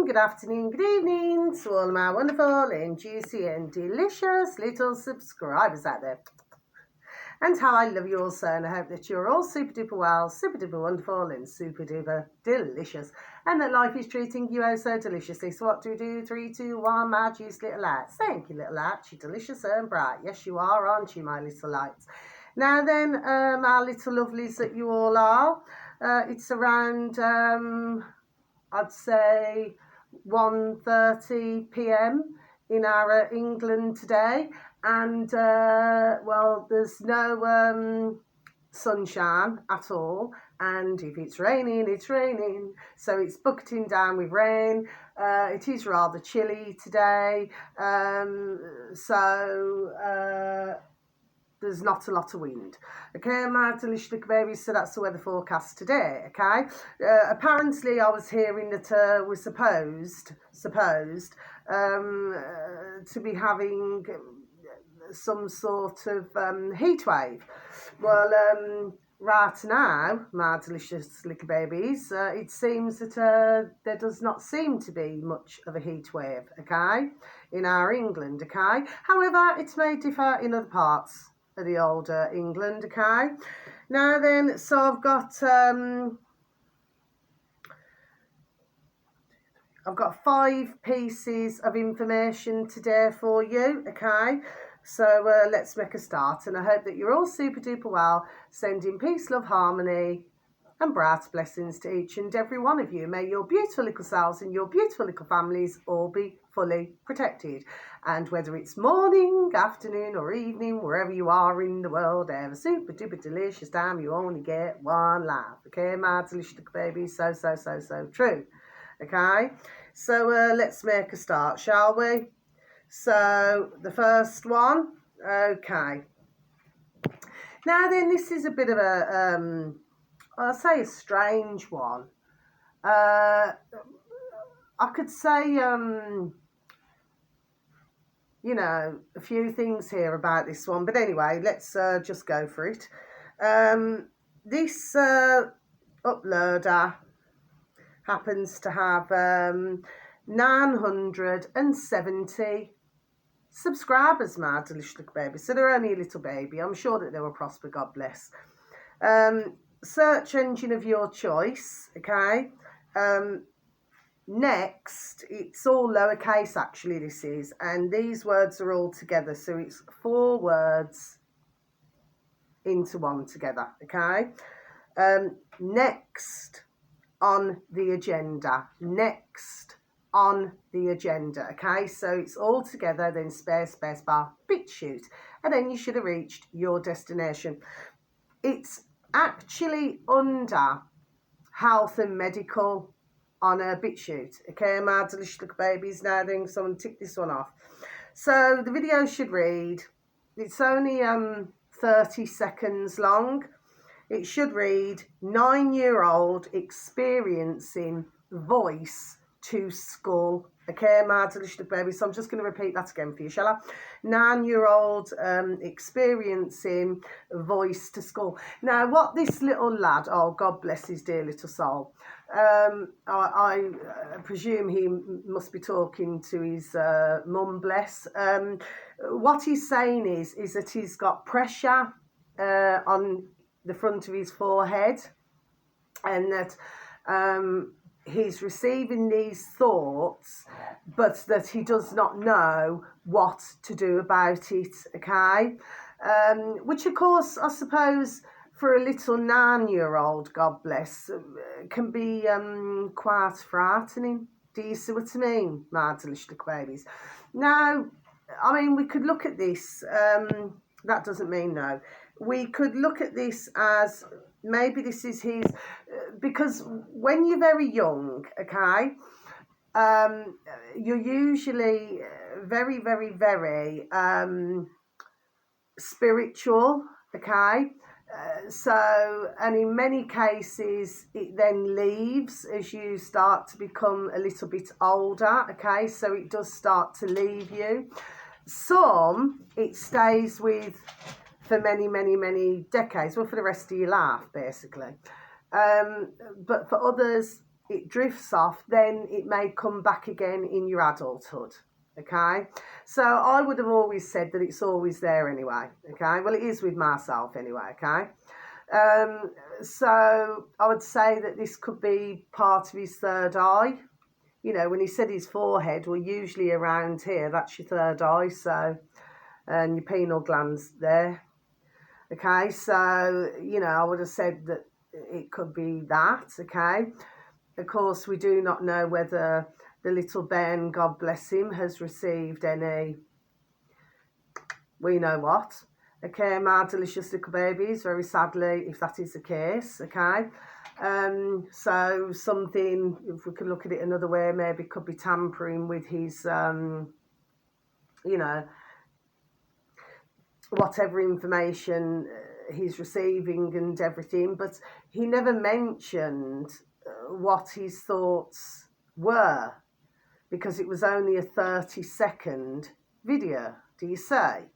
good afternoon, good evening to all of my wonderful and juicy and delicious little subscribers out there. And how I love you all so, and I hope that you're all super duper well, super duper wonderful and super duper delicious, and that life is treating you oh so deliciously. So what do we do? 3, 2, 1, my juice little lights. Thank you, little lights. You're delicious and bright. Yes, you are, aren't you, my little lights? Now then, our little lovelies that you all are, it's around I'd say 1:30 p.m. in our England today, and well, there's no sunshine at all, and if it's raining, it's raining, so it's bucketing down with rain. It is rather chilly today, so there's not a lot of wind. Okay, my delicious little babies, so that's the weather forecast today. Okay, apparently I was hearing that we're supposed to be having some sort of heat wave. Well, right now, my delicious little babies, it seems that there does not seem to be much of a heat wave, okay, in our England, okay. However, it may differ in other parts of the older England, okay. Now then, so I've got 5 pieces of information today for you, okay. So let's make a start, and I hope that you're all super duper well, sending peace, love, harmony and bright blessings to each and every one of you. May your beautiful little selves and your beautiful little families all be fully protected. And whether it's morning, afternoon or evening, wherever you are in the world, have a super duper delicious time. You only get one life. Okay, my delicious little baby, so true. Okay, so let's make a start, shall we? So the first one, okay. Now then, this is a bit of a I'll say a strange one. I could say, you know, a few things here about this one. But anyway, let's just go for it. This uploader happens to have 970 subscribers, my delicious little baby. So they're only a little baby. I'm sure that they will prosper, God bless. Search engine of your choice, okay. Next, it's all lowercase actually, this is, and these words are all together, so it's 4 words into one together, okay. Next on the agenda, next on the agenda, okay. So it's all together, then space bar BitChute, and then you should have reached your destination. It's actually under health and medical on a BitChute, okay, my delicious little babies. Now then, so I'm going to tick this one off. So the video should read, it's only 30 seconds long. It should read, 9-year-old experiencing voice to skull. Okay, my delicious little baby. So I'm just going to repeat that again for you, shall I? 9-year-old experiencing voice to skull. Now, what this little lad, oh, God bless his dear little soul, I presume he must be talking to his mum, bless. What he's saying is that he's got pressure on the front of his forehead, and that he's receiving these thoughts, but that he does not know what to do about it, okay? Which, of course, I suppose, for a little 9-year-old, God bless, can be quite frightening. Do you see what I mean, my delicious little babies? Now, I mean, we could look at this, that doesn't mean no. We could look at this as maybe this is his, because when you're very young, okay, you're usually very spiritual, okay. So, and in many cases, it then leaves as you start to become a little bit older, okay. So it does start to leave you. Some, it stays with for many decades, well, for the rest of your life, basically. But for others, it drifts off, then it may come back again in your adulthood. Okay, so I would have always said that it's always there anyway. Okay, well, it is with myself anyway. Okay, so I would say that this could be part of his third eye. You know, when he said his forehead, well, usually around here, that's your third eye, so, and your pineal glands there. Okay, so, you know, I would have said that it could be that. Okay, of course, we do not know whether the little Ben, God bless him, has received any, we know what. Okay, my delicious little babies, very sadly, if that is the case. Okay, so something, if we could look at it another way, maybe could be tampering with his, you know, whatever information he's receiving and everything, but he never mentioned what his thoughts were, because it was only a 30-second video, do you say?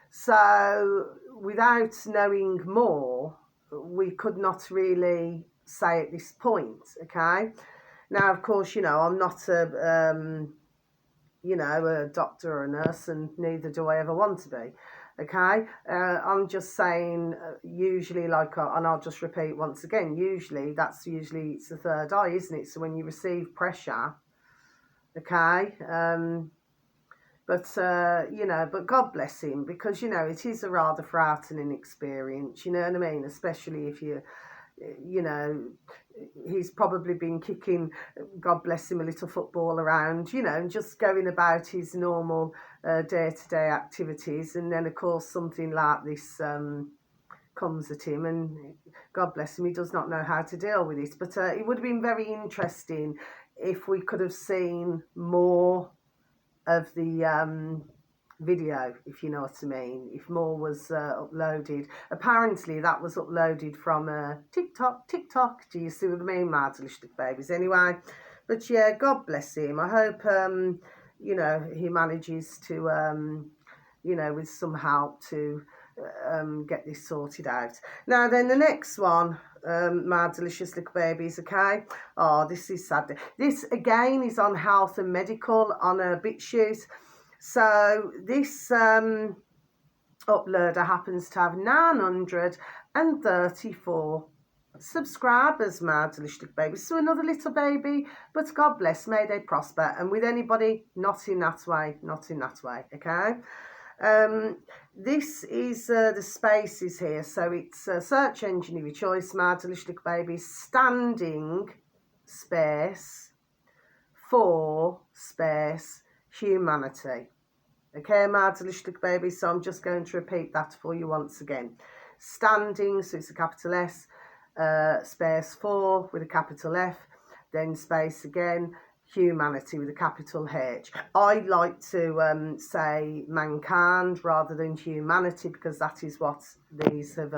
So without knowing more, we could not really say at this point. Okay, now of course, you know, I'm not a you know, a doctor or a nurse, and neither do I ever want to be. Okay, I'm just saying, usually, like, and I'll just repeat once again, usually it's the third eye, isn't it? So when you receive pressure, okay, but you know, but God bless him, because, you know, it is a rather frightening experience, you know what I mean, especially if you know, he's probably been kicking, God bless him, a little football around, you know, and just going about his normal day-to-day activities, and then of course something like this comes at him, and God bless him, he does not know how to deal with it. But it would have been very interesting if we could have seen more of the video, if you know what I mean, if more was uploaded. Apparently that was uploaded from TikTok. Do you see what I mean, my delicious babies? Anyway, but yeah, God bless him. I hope you know, he manages to you know, with some help to get this sorted out. Now then, the next one, my delicious little babies. Okay, oh, this is sad. This again is on health and medical on a BitChute. So this uploader happens to have 934 subscribers, my delicious little babies. So another little baby, but God bless, may they prosper. And with anybody, not in that way, okay? This is the spaces here, so it's a search engine of your choice, my delicious little baby, standing space for space humanity. Okay, my delicious little baby, so I'm just going to repeat that for you once again. Standing, so it's a capital S, space for with a capital F, then space again, humanity with a capital H. I like to say mankind rather than humanity, because that is what these have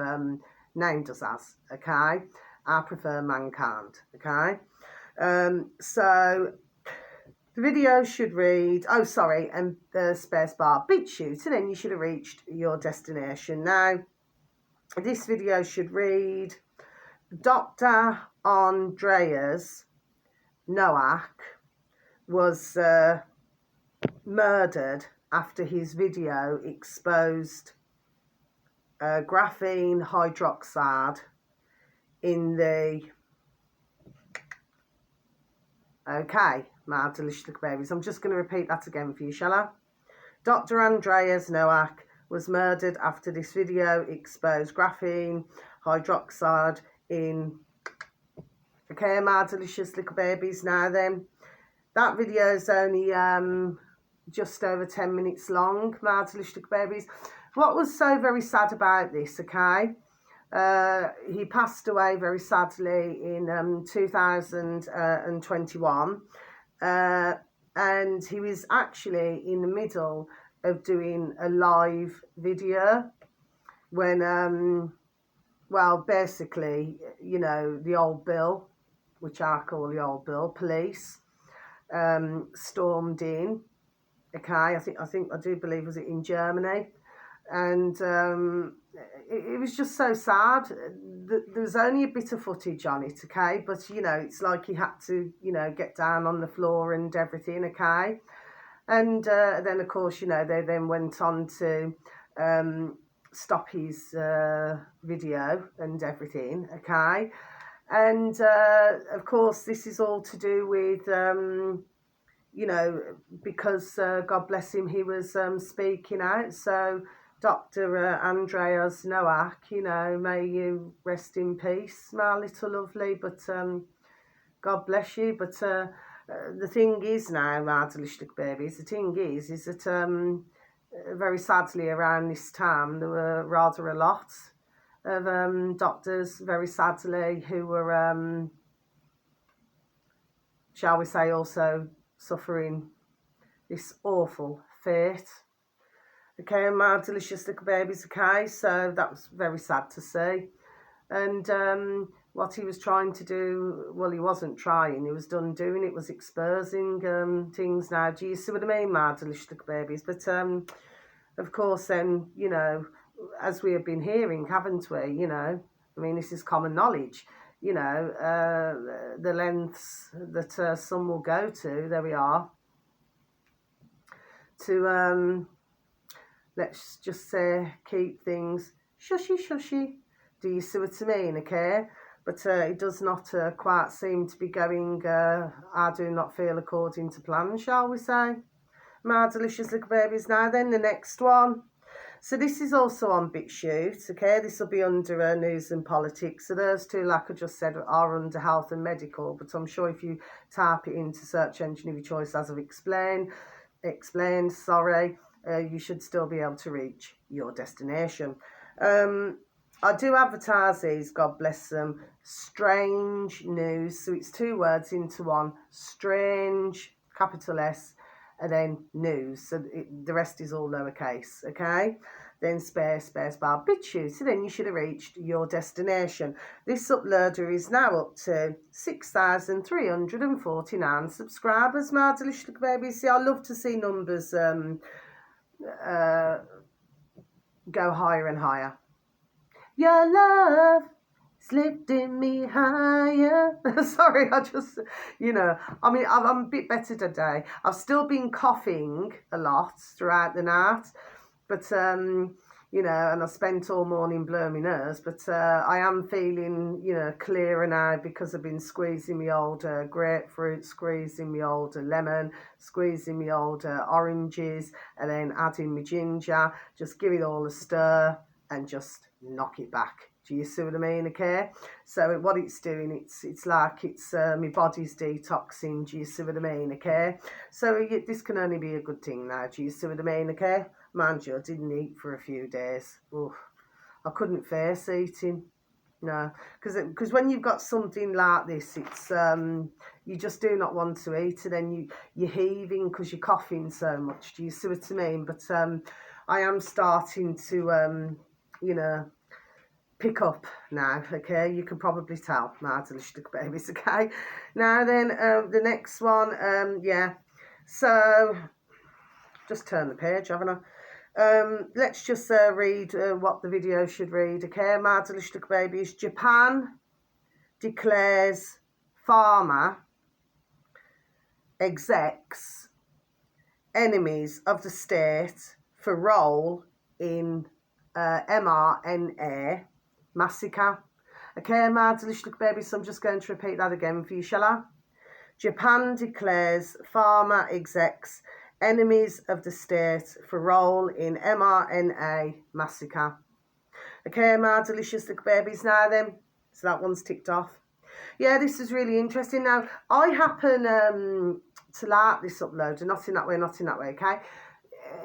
named us as. Okay, I prefer mankind. Okay, so the video should read, oh sorry, and the space bar, BitChute, and then you should have reached your destination. Now this video should read, Dr. Andreas Noack was murdered after his video exposed graphene hydroxide in the... Okay, my delicious little babies, I'm just going to repeat that again for you, shall I? Dr. Andreas Noack was murdered after this video exposed graphene hydroxide in... Okay, my delicious little babies. Now then, that video is only just over 10 minutes long, my delicious little babies. What was so very sad about this, okay? He passed away very sadly in 2021, and he was actually in the middle of doing a live video when, well, basically, you know, the old Bill, which I call the old Bill, police, stormed in. Okay, I do believe, was it in Germany? And it was just so sad. There was only a bit of footage on it, okay, but you know, it's like he had to, you know, get down on the floor and everything, okay. And then of course, you know, they then went on to stop his video and everything, okay. And of course, this is all to do with you know, because God bless him, he was speaking out. So Dr. Andreas Noack, you know, may you rest in peace, my little lovely. But God bless you. But the thing is now, my delicious babies, the thing is that very sadly around this time there were rather a lot of doctors, very sadly, who were, shall we say, also suffering this awful fate. Okay, and my delicious little babies, okay, so that was very sad to see. And what he was trying to do, well, he wasn't trying, he was done doing it, was exposing things now. Do you see what I mean, my delicious little babies? But of course then, you know, as we have been hearing, haven't we, you know, I mean, this is common knowledge, you know, the lengths that some will go to, there we are, to, let's just say, keep things shushy shushy. Do you see what I mean, okay? But it does not quite seem to be going, I do not feel, according to plan, shall we say. My delicious little babies. Now then, the next one. So this is also on BitChute, okay? This will be under news and politics. So those two, like I just said, are under health and medical. But I'm sure if you type it into search engine of your choice, as I've explained, you should still be able to reach your destination. I do advertise these, God bless them, strange news. So it's two words into one, strange, capital S, and then news. So the rest is all lowercase, okay? Then space bar BitChute. So then you should have reached your destination. This uploader is now up to 6,349 subscribers, my delicious little babies. See, I love to see numbers go higher and higher. Your love is lifting me higher. Sorry, I just, you know, I mean, I'm a bit better today. I've still been coughing a lot throughout the night, but, you know, and I spent all morning blowing my nose, but I am feeling, you know, clearer now because I've been squeezing my old grapefruit, squeezing my old lemon, squeezing my old oranges, and then adding my ginger, just give it all a stir and just knock it back. Do you see what I mean, okay? So what it's doing, it's like it's my body's detoxing. Do you see what I mean, okay? So this can only be a good thing now. Do you see what I mean, okay? Mind you, I didn't eat for a few days. Oof. I couldn't face eating. No, because when you've got something like this, it's you just do not want to eat, and then you're heaving because you're coughing so much. Do you see what I mean? But I am starting to you know, pick up now, okay? You can probably tell, my delicious babies, okay? Now then, the next one, yeah. So, just turn the page, haven't I? Let's just read what the video should read, okay? My delicious babies. Japan declares pharma execs enemies of the state for role in mRNA massacre. Okay, my delicious babies, so I'm just going to repeat that again for you, shall I? Japan declares pharma execs enemies of the state for role in mRNA massacre. Okay, my delicious little babies. Now then, so that one's ticked off. Yeah, this is really interesting. Now, I happen to like this uploader, not in that way, okay?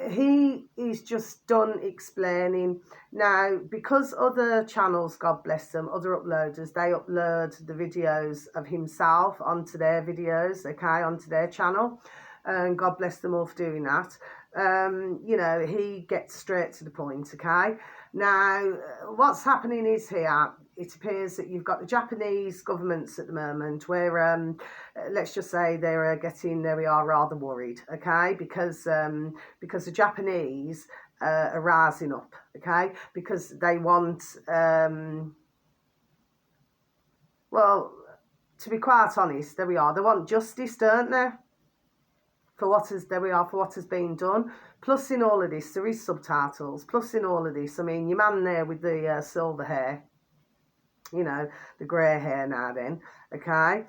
He is just done explaining. Now, because other channels, God bless them, other uploaders, they upload the videos of himself onto their videos, okay, onto their channel. And God bless them all for doing that. You know, he gets straight to the point, okay? Now, what's happening is here, it appears that you've got the Japanese governments at the moment where, let's just say they're getting, there we are, rather worried, okay? Because the Japanese are rising up, okay, because they want, well, to be quite honest, there we are, they want justice, don't they? For what has, there we are, for what has been done. Plus in all of this, there is subtitles. Plus in all of this, I mean, your man there with the silver hair, you know, the grey hair now then, okay,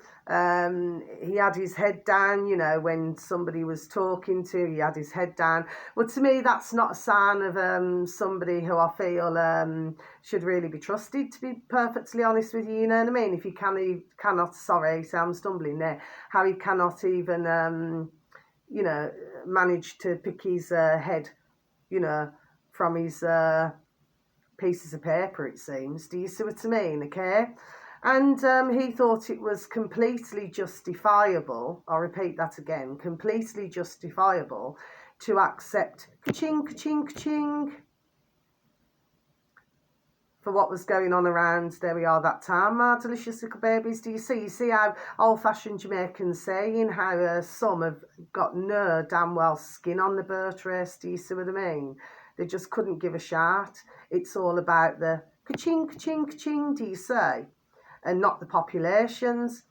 he had his head down, you know, when somebody was talking to, he had his head down. Well, to me, that's not a sign of somebody who I feel should really be trusted, to be perfectly honest with you, you know what I mean? If he cannot, sorry, so I'm stumbling there, how he cannot even, you know, manage to pick his head, you know, from his pieces of paper, it seems. Do you see what I mean? Okay. And he thought it was completely justifiable, I'll repeat that again, completely justifiable to accept ka-ching, ka-ching, ka-ching for what was going on around, there we are, that time, my delicious little babies. Do you see? You see how old-fashioned Jamaicans saying how some have got no damn well skin on the birth race. Do you see what I mean? They just couldn't give a shot. It's all about the ka-ching, ka-ching, ka-ching, do you say? And not the populations.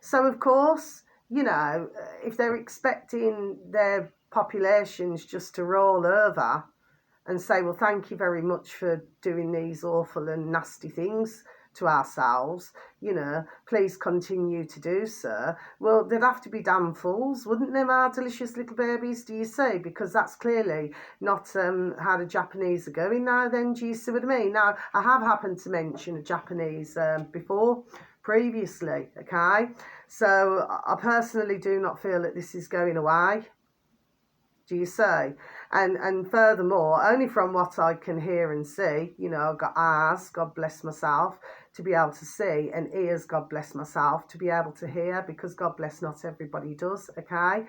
So, of course, you know, if they're expecting their populations just to roll over and say, well, thank you very much for doing these awful and nasty things to ourselves, you know, please continue to do so. Well, they'd have to be damn fools, wouldn't they, my delicious little babies, do you see? Because that's clearly not how the Japanese are going now then, do you see what I mean? Now, I have happened to mention a Japanese before, previously, okay? So I personally do not feel that this is going away. Do you say? And furthermore, only from what I can hear and see, you know, I've got eyes, God bless myself, to be able to see, and ears, God bless myself, to be able to hear, because God bless not everybody does, okay?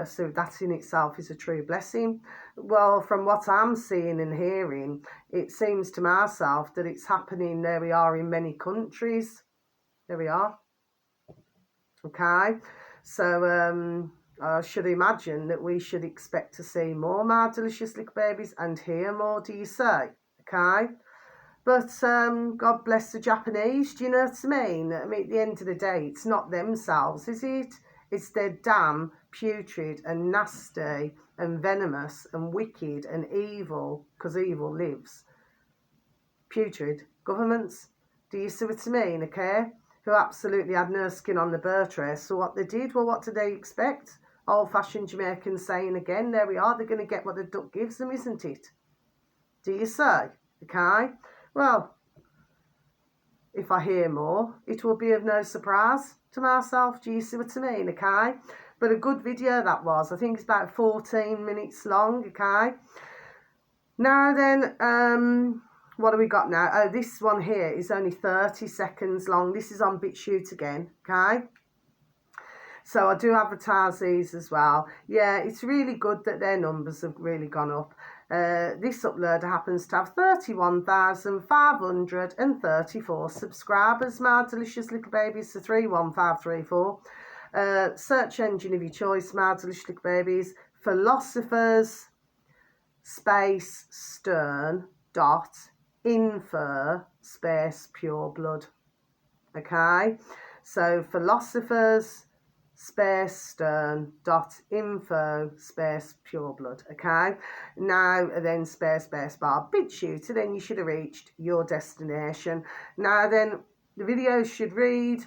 So that in itself is a true blessing. Well, from what I'm seeing and hearing, it seems to myself that it's happening, there we are, in many countries. There we are. Okay? So, I should imagine that we should expect to see more, my delicious little babies, and hear more, do you say? Okay? But God bless the Japanese, do you know what I mean? I mean, at the end of the day, it's not themselves, is it? It's their damn putrid and nasty and venomous and wicked and evil, because evil lives, putrid governments. Do you see what I mean, okay? Who absolutely had no skin on the bird trace. So what they did, well, what did they expect? Old-fashioned Jamaicans saying again, there we are, they're going to get what the duck gives them, isn't it? Do you say? Okay? Well, if I hear more, it will be of no surprise to myself. Do you see what I mean? Okay? But a good video that was. I think it's about 14 minutes long, okay? Now then, what have we got now? Oh, this one here is only 30 seconds long. This is on BitChute again, okay? So I do advertise these as well. Yeah, it's really good that their numbers have really gone up. This uploader happens to have 31,534 subscribers, my delicious little babies, so 31534. Search engine of your choice, my delicious little babies, philosophers space stern dot info space pure blood. Okay, so philosophers space stern dot info space pure blood. Okay, now then space bar BitChute, then you should have reached your destination. Now then, the video should read: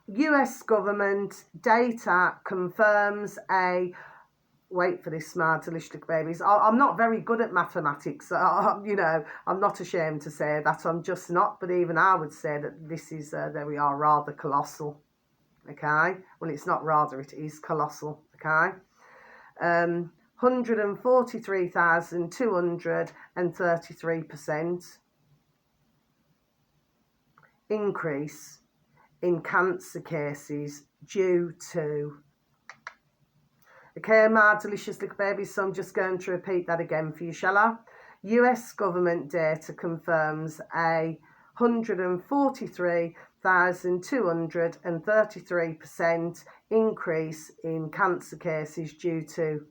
US government data confirms a, wait for this, my delicious babies, I'm not very good at mathematics, you know, I'm not ashamed to say that, I'm just not, but even I would say that this is, there we are, rather colossal, okay? Well, it's not rather, it is colossal, okay? 143,233% increase in cancer cases due to, okay, my delicious little babies, so I'm just going to repeat that again for you, shall I? US government data confirms a 143,233% increase in cancer cases due to,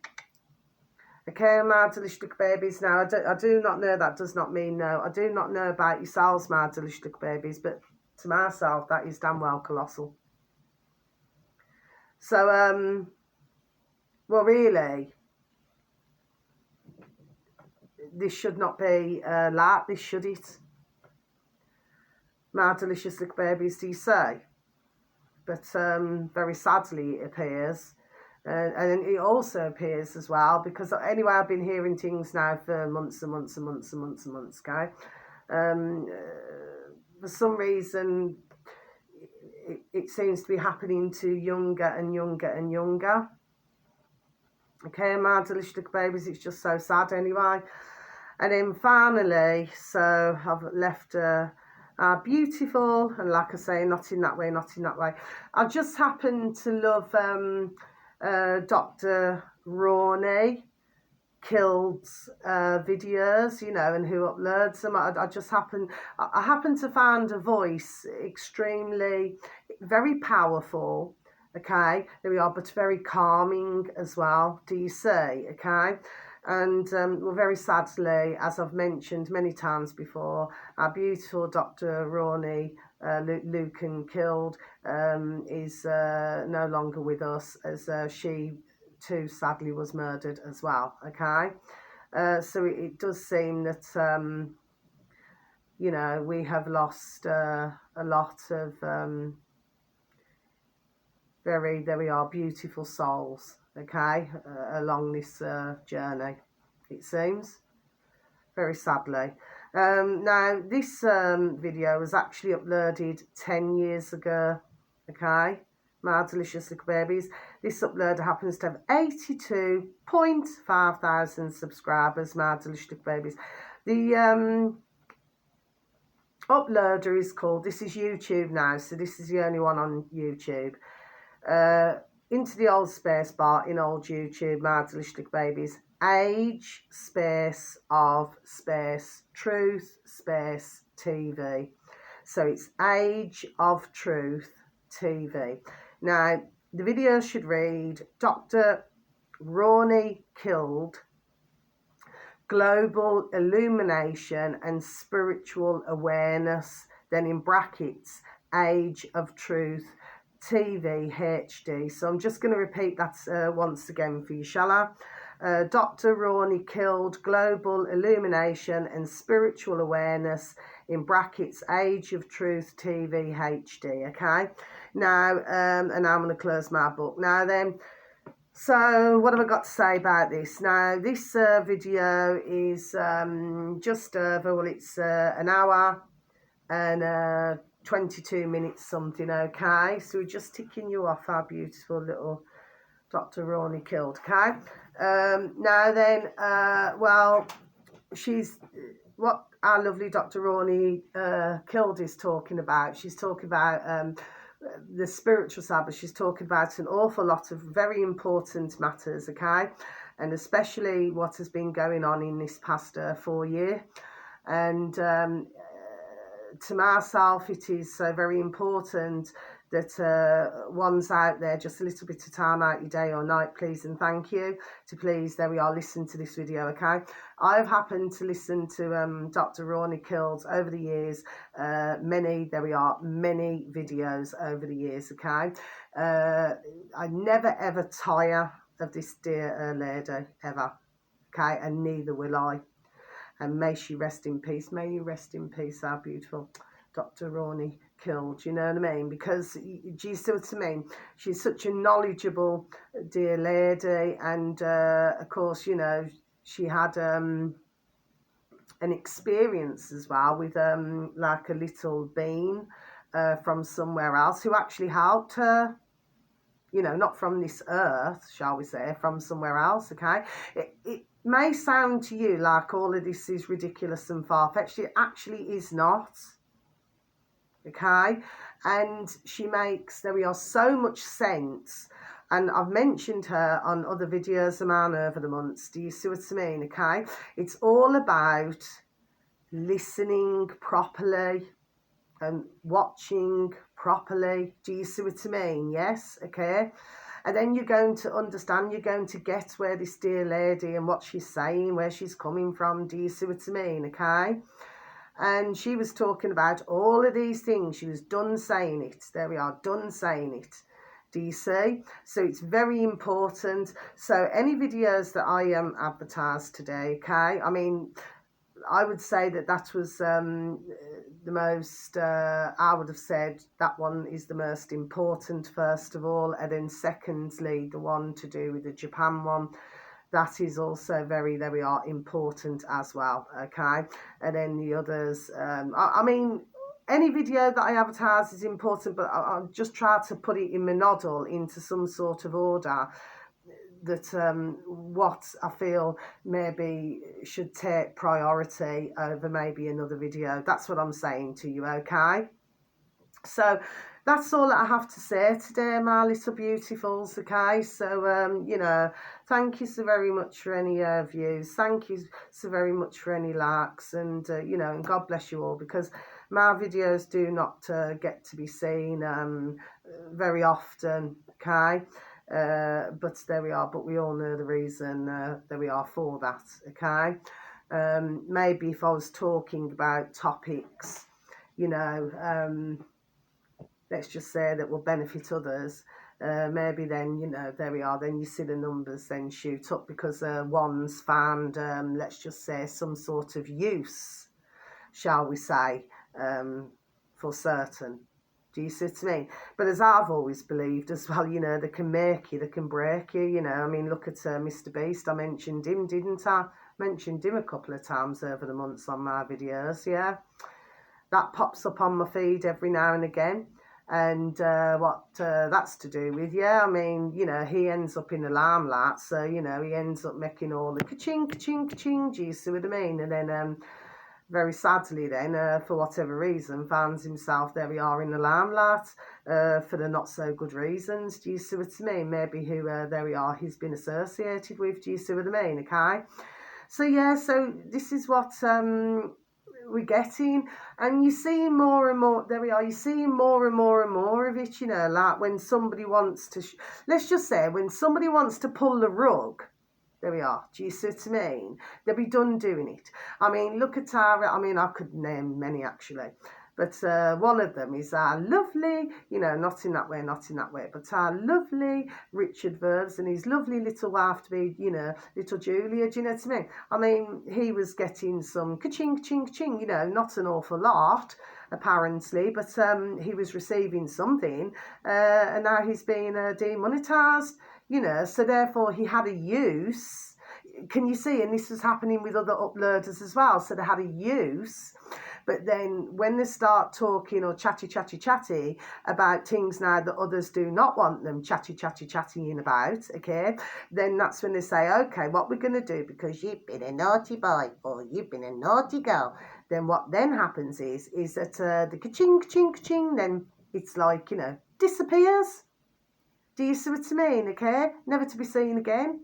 Okay, my delicious babies. Now, I do not know, that does not mean no. I do not know about yourselves, my delicious babies, but to myself, that is damn well colossal. So, well, really, this should not be like this, should it? My delicious little babies, do you say? But very sadly, it appears. And it also appears as well, because anyway, I've been hearing things now for months and months and months and months and months, okay? For some reason, it seems to be happening to younger and younger and younger. Okay, my delicious babies, it's just so sad anyway. And then finally, so I've left beautiful, and like I say, not in that way, not in that way. I just happen to love Dr. Ronnie Killed's videos, you know, and who uploads them. I just happen to find a voice extremely, very powerful. Okay, there we are, but very calming as well. Do you see? Okay. And well, very sadly, as I've mentioned many times before, our beautiful Dr. Ronnie Lucan Killed is no longer with us, as she too sadly was murdered as well. Okay, so it does seem that you know, we have lost a lot of very, there we are, beautiful souls, okay, along this journey, it seems, very sadly. Now, this video was actually uploaded 10 years ago, okay, my delicious little babies. This uploader happens to have 82.5 thousand subscribers, my delicious little babies. The uploader is called, this is YouTube now, so this is the only one on YouTube. Into the old space bar in old YouTube, my delicious babies, age space of space truth space TV. So it's Age of Truth TV. Now the video should read Dr. Ronnie Killed, Global Illumination and Spiritual Awareness, then in brackets, Age of Truth TV HD. So I'm just going to repeat that once again for you, shall I? Dr. Ronnie Killed, Global Illumination and Spiritual Awareness, in brackets, Age of Truth TV HD. Okay, now and now I'm going to close my book. Now then, so what have I got to say about this? Now this video is just over, well, it's an hour and 22 minutes something. Okay, so we're just ticking you off, our beautiful little Dr. Ronnie Killed. Okay, now then, well, she's what our lovely Dr. Ronnie Killed is talking about. She's talking about the spiritual side, but she's talking about an awful lot of very important matters, okay, and especially what has been going on in this past 4 years. And to myself, it is so very important that one's out there just a little bit of time out your day or night, please and thank you, to please, there we are, listen to this video, okay? I've happened to listen to Dr. Ronnie Killed over the years, many videos over the years, okay? I never ever tire of this dear lady, ever, okay? And neither will I. And may she rest in peace. May you rest in peace, our beautiful Dr. Ronnie Killed. You know what I mean? Because, do you see what I mean? She's such a knowledgeable dear lady. And, of course, you know, she had an experience as well with, like, a little being from somewhere else who actually helped her. You know, not from this earth, shall we say, from somewhere else, okay? It may sound to you like all of this is ridiculous and far-fetched. It actually is not, okay? And she makes, there we are, so much sense. And I've mentioned her on other videos of mine over the months. Do you see what I mean, okay? It's all about listening properly and watching properly. Do you see what I mean? Yes, okay. And then you're going to understand, you're going to get where this dear lady and what she's saying, where she's coming from. Do you see what I mean? Okay. And she was talking about all of these things. She was done saying it. There we are, done saying it. Do you see? So it's very important. So any videos that I advertised today, okay, I mean, I would say that was the most, I would have said that one is the most important, first of all. And then secondly, the one to do with the Japan one, that is also very important as well, okay. And then the others, I mean, any video that I advertise is important, but I'll just try to put it in my noddle into some sort of order that what I feel maybe should take priority over maybe another video. That's what I'm saying to you, okay. So that's all that I have to say today, my little beautifuls, okay. So you know, thank you so very much for any views, thank you so very much for any likes, and you know, and God bless you all, because my videos do not get to be seen very often, okay. But there we are, but we all know the reason there we are for that, okay. Maybe if I was talking about topics, you know, let's just say that will benefit others, maybe then, you know, there we are, then you see the numbers then shoot up because one's found, let's just say, some sort of use, shall we say, for certain. Do you see what I mean? But as I've always believed as well, you know, they can make you, they can break you, you know. I mean, look at Mr. Beast. I mentioned him, didn't I? Mentioned him a couple of times over the months on my videos, yeah. That pops up on my feed every now and again. And what that's to do with, yeah, I mean, you know, he ends up in the limelight, so, you know, he ends up making all the ka-ching, ka-ching, ka-ching, do you see what I mean? And then very sadly then, for whatever reason, finds himself, there we are, in the limelight for the not so good reasons. Do you see what I mean? Maybe who, there we are, he's been associated with. Do you see what I mean? Okay. So yeah, so this is what we're getting, and you're seeing more and more, there we are, you're seeing more and more and more of it, you know, like when somebody wants to, let's just say, when somebody wants to pull the rug, there we are, do you see what I mean? They'll be done doing it. I mean, look at our, I mean, I could name many actually, but one of them is our lovely, you know, not in that way, but our lovely Richard Verves and his lovely little wife to be, you know, little Julia, do you know what I mean? I mean, he was getting some ka-ching, ka-ching, ka-ching, you know, not an awful lot, apparently, but he was receiving something, and now he's being demonetised, you know, so therefore he had a use. Can you see? And this was happening with other uploaders as well, so they had a use. But then when they start talking or chatty about things now that others do not want them chattying about, okay, then that's when they say, okay, what we're going to do, because you've been a naughty boy or you've been a naughty girl, then what then happens is that the ka-ching, ka-ching, ka-ching, then it's like, you know, disappears. Do you see what I mean, okay? Never to be seen again.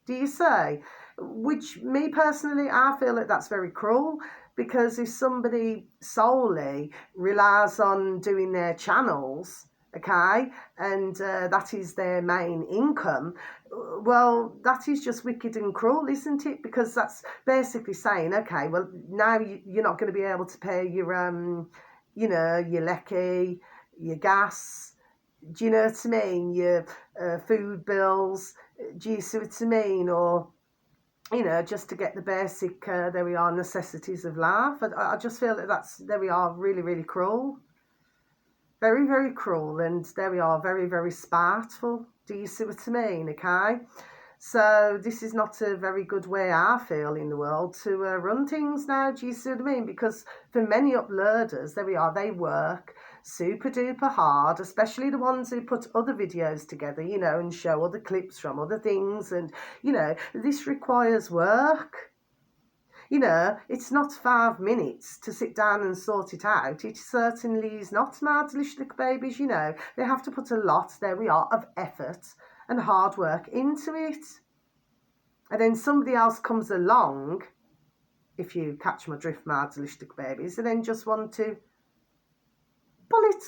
Do you say? Which, me personally, I feel that that's very cruel, because if somebody solely relies on doing their channels, okay, and that is their main income, well, that is just wicked and cruel, isn't it? Because that's basically saying, okay, well, now you're not going to be able to pay your, you know, your lecky, your gas, do you know what I mean, your food bills, do you see what I mean, or, you know, just to get the basic, there we are, necessities of life. I just feel that that's, there we are, really, really cruel. Very, very cruel, and there we are, very, very spiteful. Do you see what I mean, okay? So this is not a very good way, I feel, in the world to run things now, do you see what I mean? Because for many uploaders, there we are, they work super duper hard, especially the ones who put other videos together, you know, and show other clips from other things, and, you know, this requires work. You know, it's not 5 minutes to sit down and sort it out. It certainly is not, my delicious babies, you know. They have to put a lot, there we are, of effort and hard work into it. And then somebody else comes along, if you catch my drift, my delicious babies, and then just want to pull it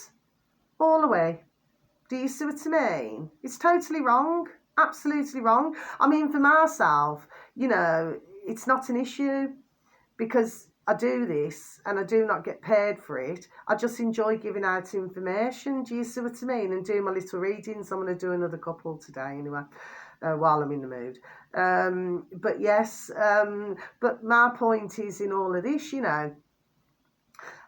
all away. Do you see what I mean? It's totally wrong. Absolutely wrong. I mean, for myself, you know, it's not an issue because I do this and I do not get paid for it. I just enjoy giving out information. Do you see what I mean? And doing my little readings. I'm going to do another couple today anyway, while I'm in the mood. But yes, but my point is in all of this, you know,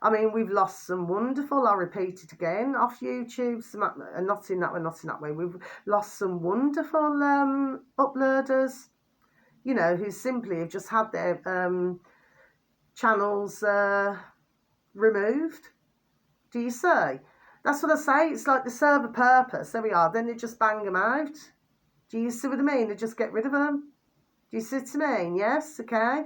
I mean, we've lost some wonderful, I'll repeat it again, off YouTube, not in that way, we've lost some wonderful uploaders, you know, who simply have just had their channels removed. Do you see? That's what I say. It's like they serve a purpose. There we are. Then they just bang them out. Do you see what I mean? They just get rid of them. Do you see what I mean? Yes? Okay.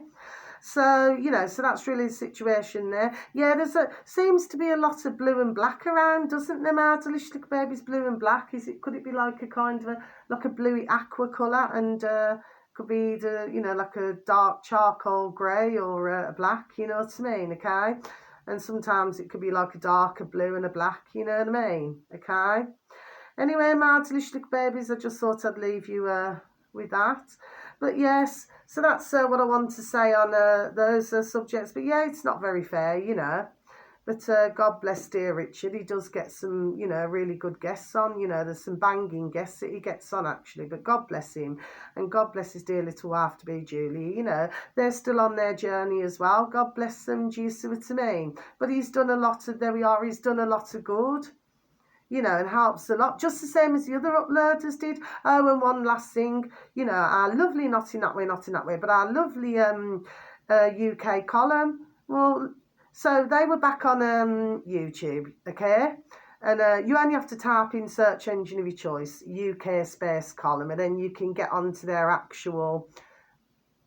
So, you know, so that's really the situation there. Yeah, seems to be a lot of blue and black around, doesn't there, my delicious little babies? Blue and black. Could it be like a kind of like a bluey aqua colour, and could be you know, like a dark charcoal grey or a black, you know what I mean, okay? And sometimes it could be like a darker blue and a black, you know what I mean, okay? Anyway, my delicious little babies, I just thought I'd leave you with that. But yes, so that's what I want to say on those subjects. But yeah, it's not very fair, you know. But God bless dear Richard. He does get some, you know, really good guests on. You know, there's some banging guests that he gets on, actually. But God bless him. And God bless his dear little wife-to-be, Julie. You know, they're still on their journey as well. God bless them. Do you see what I mean? But he's done a lot of, there we are, he's done a lot of good. You know, and helps a lot, just the same as the other uploaders did. Oh, and one last thing, you know, our lovely, not in that way, but our lovely UK column, well, so they were back on YouTube, okay? And you only have to type in search engine of your choice, UK space column, and then you can get onto their actual,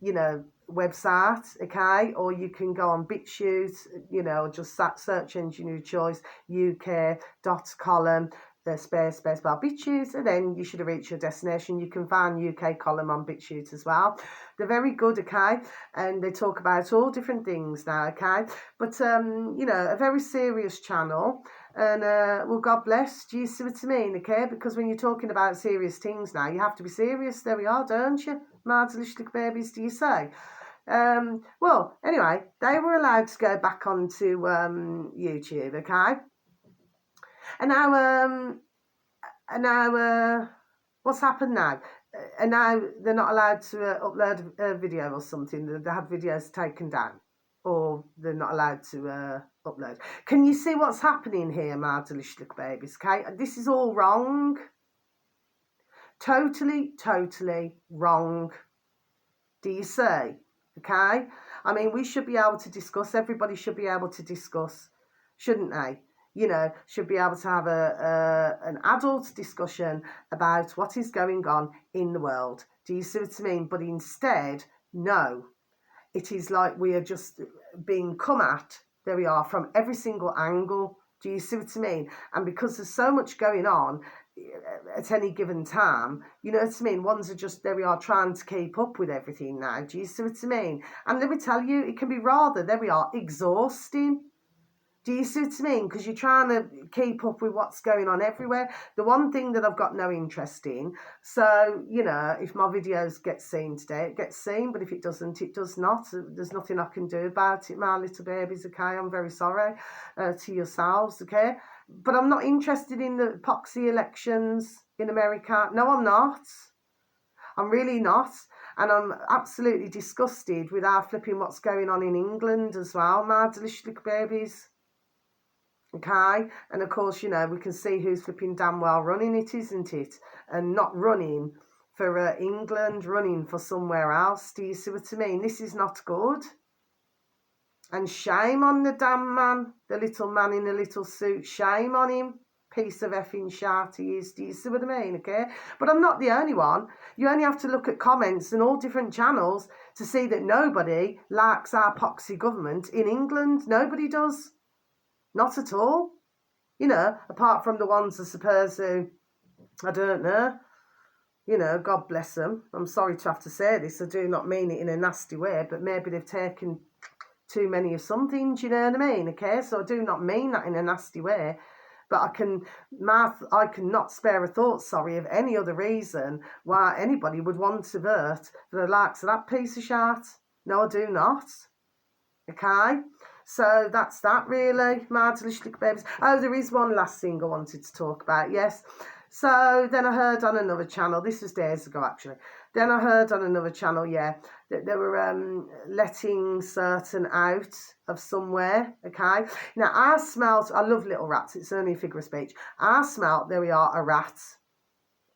you know, website, okay? Or you can go on BitChute, you know, just search engine of your choice, UK.column, space bar BitChute, and then you should have reached your destination. You can find UK column on BitChute as well. They're very good, okay? And they talk about all different things now, okay? But, you know, a very serious channel. And, well, God bless. Do you see what I mean, okay? Because when you're talking about serious things now, you have to be serious. There we are, don't you? My delicious little babies, do you say? Well, anyway, they were allowed to go back onto YouTube, okay? And now, what's happened now? And now they're not allowed to upload a video or something. They have videos taken down, or they're not allowed to upload. Can you see what's happening here, my delicious little babies? Okay, this is all wrong. Totally wrong. Do you see? Okay, I mean, we should be able to discuss. Everybody should be able to discuss, shouldn't they? You know, should be able to have an adult discussion about what is going on in the world. Do you see what I mean? But instead, no, it is like we are just being come at. There we are, from every single angle. Do you see what I mean? And because there's so much going on at any given time, you know what I mean? Ones are just, there we are, trying to keep up with everything now. Do you see what I mean? And let me tell you, it can be rather, there we are, exhausting. Do you see what I mean? Because you're trying to keep up with what's going on everywhere. The one thing that I've got no interest in, so, you know, if my videos get seen today, it gets seen, but if it doesn't, it does not. There's nothing I can do about it, my little babies, okay? I'm very sorry to yourselves, okay? But I'm not interested in the poxy elections in America. No, I'm not. I'm really not. And I'm absolutely disgusted with our flipping what's going on in England as well, my delicious little babies. Okay, and of course, you know, we can see who's flipping damn well running it, isn't it? And not running for England, running for somewhere else. Do you see what I mean? This is not good. And shame on the damn man, the little man in a little suit. Shame on him. Piece of effing shart he is. Do you see what I mean? Okay, but I'm not the only one. You only have to look at comments and all different channels to see that nobody likes our poxy government in England. Nobody does. Not at all. You know, apart from the ones I suppose who, I don't know, you know, God bless them. I'm sorry to have to say this. I do not mean it in a nasty way, but maybe they've taken too many of something, do you know what I mean? Okay, so I do not mean that in a nasty way. But I cannot spare a thought, sorry, of any other reason why anybody would want to vote for the likes of that piece of shit. No, I do not. Okay? So that's that really, my delicious babies. Oh, there is one last thing I wanted to talk about, yes. So then I heard on another channel, this was days ago actually, then I heard on another channel, yeah, that they were letting certain out of somewhere, okay? Now I smelt, I love little rats, it's only a figure of speech. I smelt, there we are, a rat.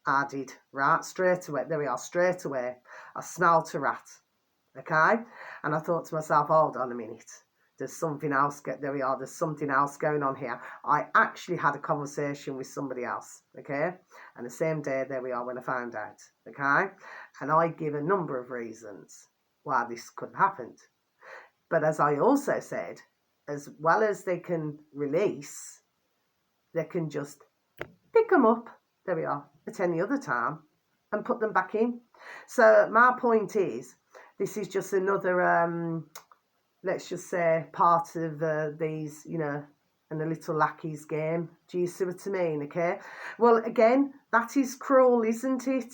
I did, right, straight away, there we are, straight away. I smelt a rat, okay? And I thought to myself, hold on a minute. There's something else, there we are, there's something else going on here. I actually had a conversation with somebody else, okay? And the same day, there we are, when I found out, okay? And I give a number of reasons why this could have happened. But as I also said, as well as they can release, they can just pick them up, there we are, at any other time and put them back in. So my point is, this is just another let's just say, part of these, you know, and the little lackeys game. Do you see what I mean, okay? Well, again, that is cruel, isn't it?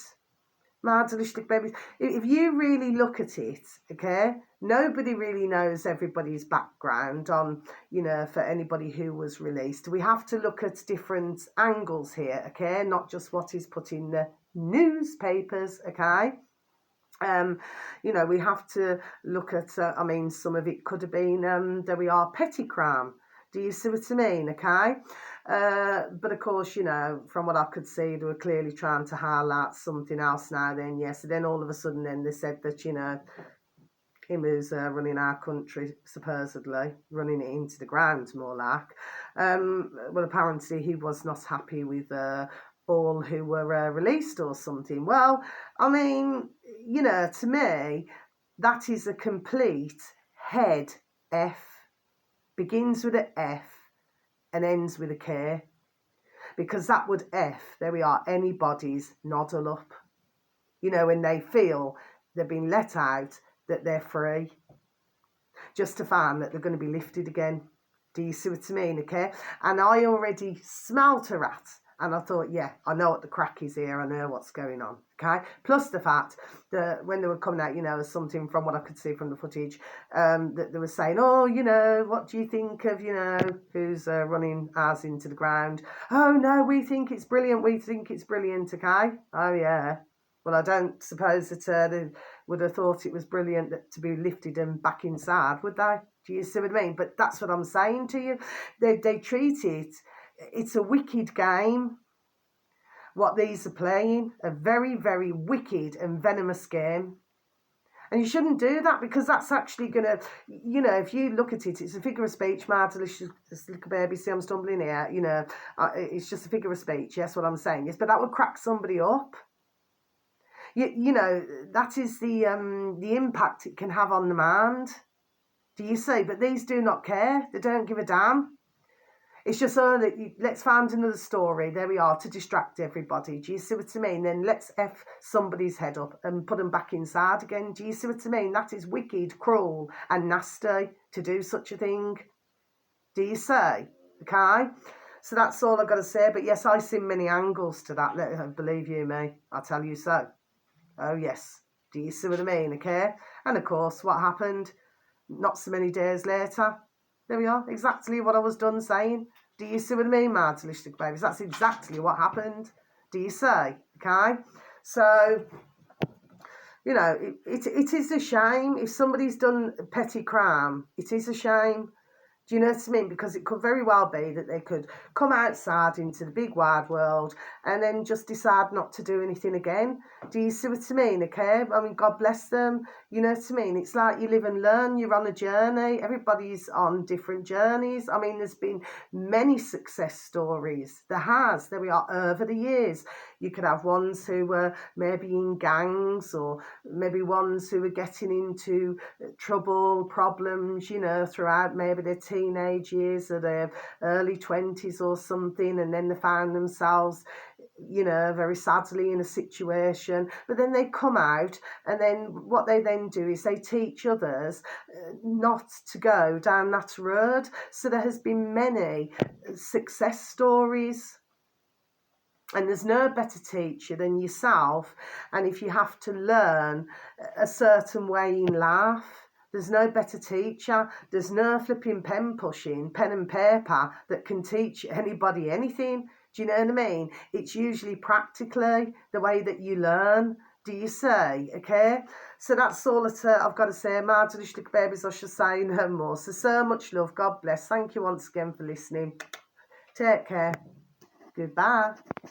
My delicious babies. If you really look at it, okay, nobody really knows everybody's background on, you know, for anybody who was released. We have to look at different angles here, okay? Not just what is put in the newspapers, okay? You know, we have to look at, I mean, some of it could have been, there we are, petty crime. Do you see what I mean? Okay. But of course, you know, from what I could see, they were clearly trying to highlight something else now then, yes. And then all of a sudden then they said that, you know, him who's running our country, supposedly, running it into the ground, more like. Well, apparently he was not happy with all who were released or something. Well, I mean, you know, to me, that is a complete head F. Begins with an F and ends with a K. Because that would F, there we are, anybody's noddle up. You know, when they feel they've been let out, that they're free. Just to find that they're going to be lifted again. Do you see what I mean, okay? And I already smelt a rat. And I thought, yeah, I know what the crack is here. I know what's going on, okay? Plus the fact that when they were coming out, you know, as something from what I could see from the footage, that they were saying, oh, you know, what do you think of, you know, who's running ours into the ground? Oh, no, we think it's brilliant. We think it's brilliant, okay? Oh, yeah. Well, I don't suppose that they would have thought it was brilliant to be lifted and back inside, would they? Do you see what I mean? But that's what I'm saying to you. They treat it, it's a wicked game, what these are playing, a very, very wicked and venomous game. And you shouldn't do that, because that's actually going to, you know, if you look at it, it's a figure of speech. My delicious little baby, see I'm stumbling here, you know, it's just a figure of speech, yes, what I'm saying is, but that would crack somebody up. You know, that is the impact it can have on the mind. Do you see? But these do not care. They don't give a damn. It's just, let's find another story. There we are, to distract everybody. Do you see what I mean? Then let's F somebody's head up and put them back inside again. Do you see what I mean? That is wicked, cruel and nasty to do such a thing. Do you say? Okay? So that's all I've got to say. But yes, I see many angles to that. Believe you me, I tell you so. Oh, yes. Do you see what I mean, okay? And, of course, what happened not so many days later? There we are, exactly what I was done saying. Do you see what I mean, my delicious babies? That's exactly what happened. Do you say, okay? So, you know, it is a shame. If somebody's done a petty crime, it is a shame. Do you know what I mean? Because it could very well be that they could come outside into the big wide world and then just decide not to do anything again. Do you see what I mean? Okay? I mean, God bless them. You know what I mean? It's like you live and learn. You're on a journey. Everybody's on different journeys. I mean, there's been many success stories. There we are, over the years. You could have ones who were maybe in gangs, or maybe ones who were getting into trouble, problems, you know, throughout maybe their teenage years or their early 20s or something, and then they found themselves you know, very sadly in a situation, but then they come out, and then what they then do is they teach others not to go down that road. So there has been many success stories, and there's no better teacher than yourself. And if you have to learn a certain way in life, there's no better teacher. There's no flipping pen pushing, pen and paper that can teach anybody anything. Do you know what I mean? It's usually practically the way that you learn. Do you say? Okay? So that's all that I've got to say. My delicious little babies, I should say no more. So much love. God bless. Thank you once again for listening. Take care. Goodbye.